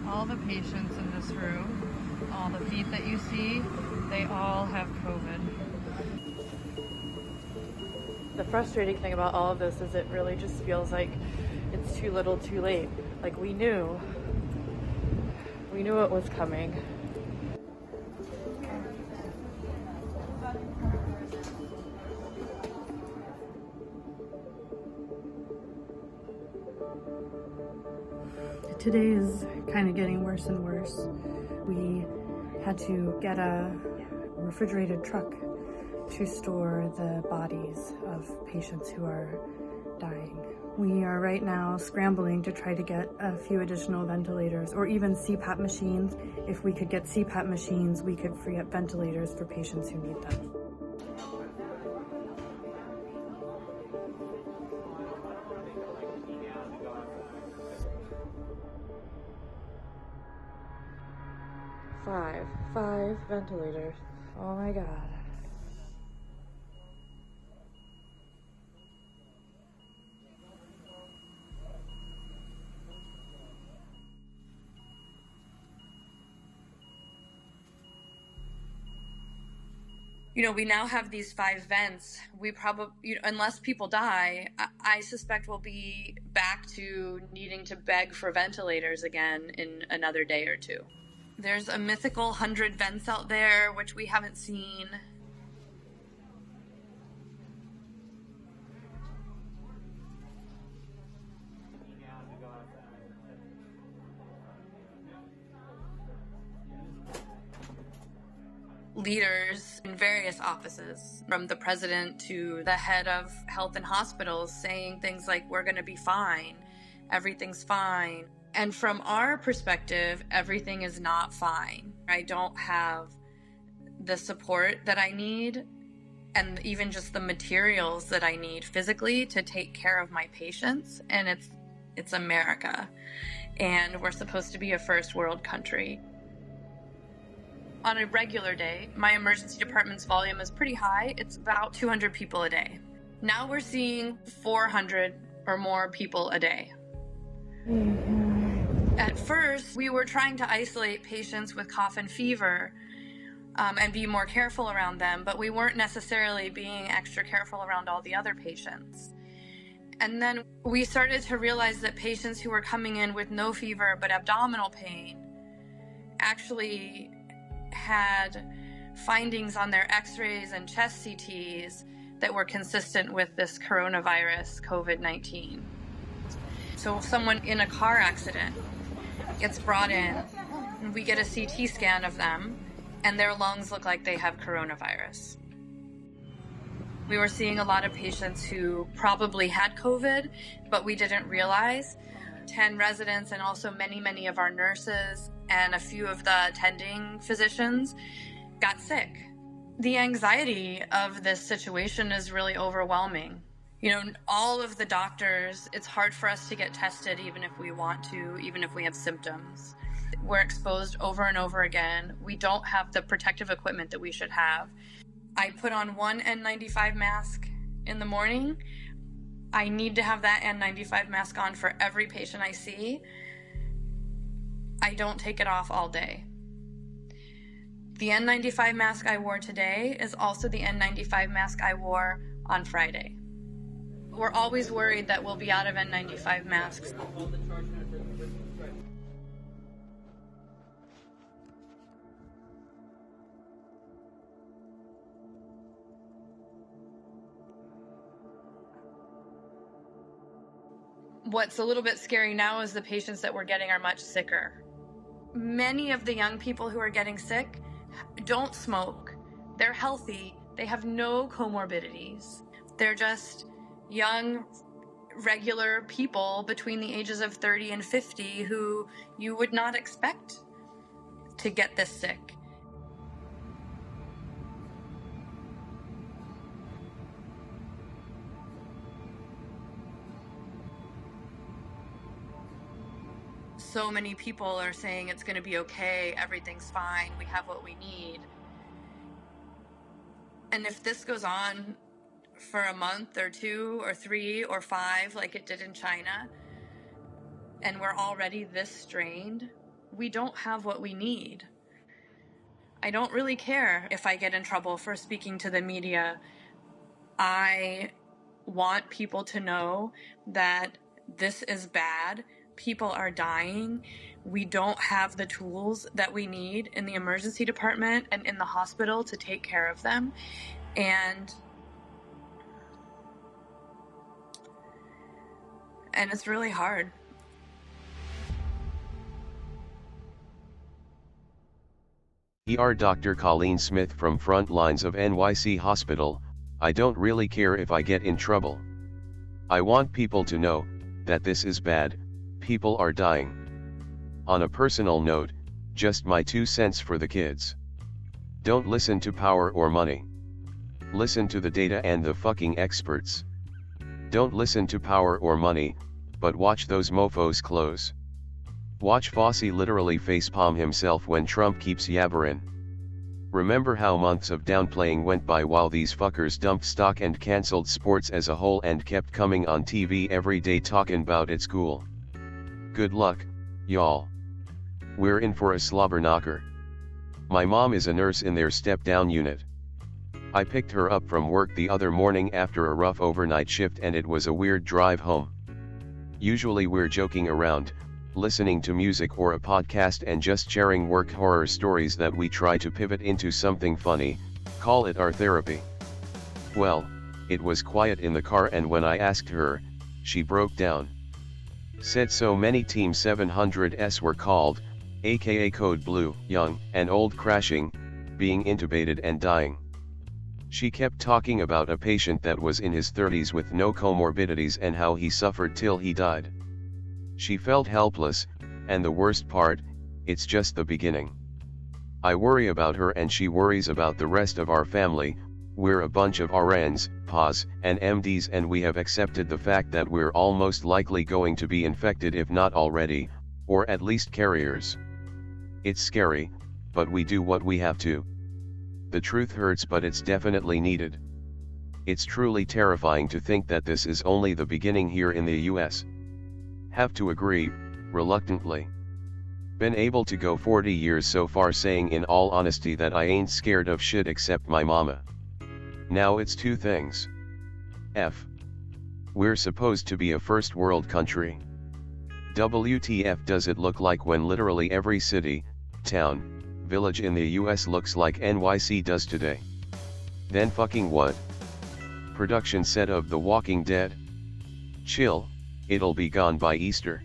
All the patients in this room, all the feet that you see, they all have COVID. The frustrating thing about all of this is it really just feels like it's too little too late. Like we knew it was coming. Today is kind of getting worse and worse. We had to get a refrigerated truck to store the bodies of patients who are dying. We are right now scrambling to try to get a few additional ventilators or even CPAP machines. If we could get CPAP machines, we could free up ventilators for patients who need them. Five ventilators. Oh my God. You know, we now have these 5 vents. We probably, unless people die, I suspect we'll be back to needing to beg for ventilators again in another day or 2. There's a mythical 100 vents out there, which we haven't seen. Leaders in various offices, from the president to the head of health and hospitals, saying things like, we're going to be fine, everything's fine. And from our perspective, everything is not fine. I don't have the support that I need and even just the materials that I need physically to take care of my patients. And it's America. And we're supposed to be a first world country. On a regular day, my emergency department's volume is pretty high. It's about 200 people a day. Now we're seeing 400 or more people a day. At first, we were trying to isolate patients with cough and fever and be more careful around them, but we weren't necessarily being extra careful around all the other patients. And then we started to realize that patients who were coming in with no fever but abdominal pain actually had findings on their x-rays and chest CTs that were consistent with this coronavirus, COVID-19. So someone in a car accident gets brought in, and we get a CT scan of them, and their lungs look like they have coronavirus. We were seeing a lot of patients who probably had COVID, but we didn't realize. 10 residents and also many of our nurses and a few of the attending physicians got sick. The anxiety of this situation is really overwhelming. You know, all of the doctors, it's hard for us to get tested even if we want to, even if we have symptoms. We're exposed over and over again. We don't have the protective equipment that we should have. I put on one N95 mask in the morning. I need to have that N95 mask on for every patient I see. I don't take it off all day. The N95 mask I wore today is also the N95 mask I wore on Friday. We're always worried that we'll be out of N95 masks. What's a little bit scary now is the patients that we're getting are much sicker. Many of the young people who are getting sick don't smoke. They're healthy. They have no comorbidities. They're just young, regular people between the ages of 30 and 50 who you would not expect to get this sick. So many people are saying it's going to be okay, everything's fine, we have what we need. And if this goes on for a month or 2 or 3 or 5 like it did in China, and we're already this strained, we don't have what we need. I don't really care if I get in trouble for speaking to the media. I want people to know that this is bad. People are dying. We don't have the tools that we need in the emergency department and in the hospital to take care of them. And it's really hard. Dr. Colleen Smith from front lines of NYC Hospital. I don't really care if I get in trouble. I want people to know that this is bad, people are dying. On a personal note, just my 2 cents for the kids. Don't listen to power or money. Listen to the data and the fucking experts. Don't listen to power or money, but watch those mofos close. Watch Fauci literally facepalm himself when Trump keeps yabberin. Remember how months of downplaying went by while these fuckers dumped stock and cancelled sports as a whole and kept coming on TV every day talking about it's cool. Good luck, y'all. We're in for a slobberknocker. My mom is a nurse in their step-down unit. I picked her up from work the other morning after a rough overnight shift and it was a weird drive home. Usually we're joking around, listening to music or a podcast and just sharing work horror stories that we try to pivot into something funny, call it our therapy. Well, it was quiet in the car and when I asked her, she broke down. Said so many Team 700s were called, aka Code Blue, young and old crashing, being intubated and dying. She kept talking about a patient that was in his 30s with no comorbidities and how he suffered till he died. She felt helpless, and the worst part, it's just the beginning. I worry about her and she worries about the rest of our family. We're a bunch of RNs, PAs, and MDs and we have accepted the fact that we're all most likely going to be infected if not already, or at least carriers. It's scary, but we do what we have to. The truth hurts but it's definitely needed. It's truly terrifying to think that this is only the beginning here in the US. Have to agree, reluctantly. Been able to go 40 years so far saying in all honesty that I ain't scared of shit except my mama. Now it's 2 things. F. We're supposed to be a first world country. WTF does it look like when literally every city, town, village in the US looks like NYC does today? Then fucking what? Production set of The Walking Dead? Chill. It'll be gone by Easter.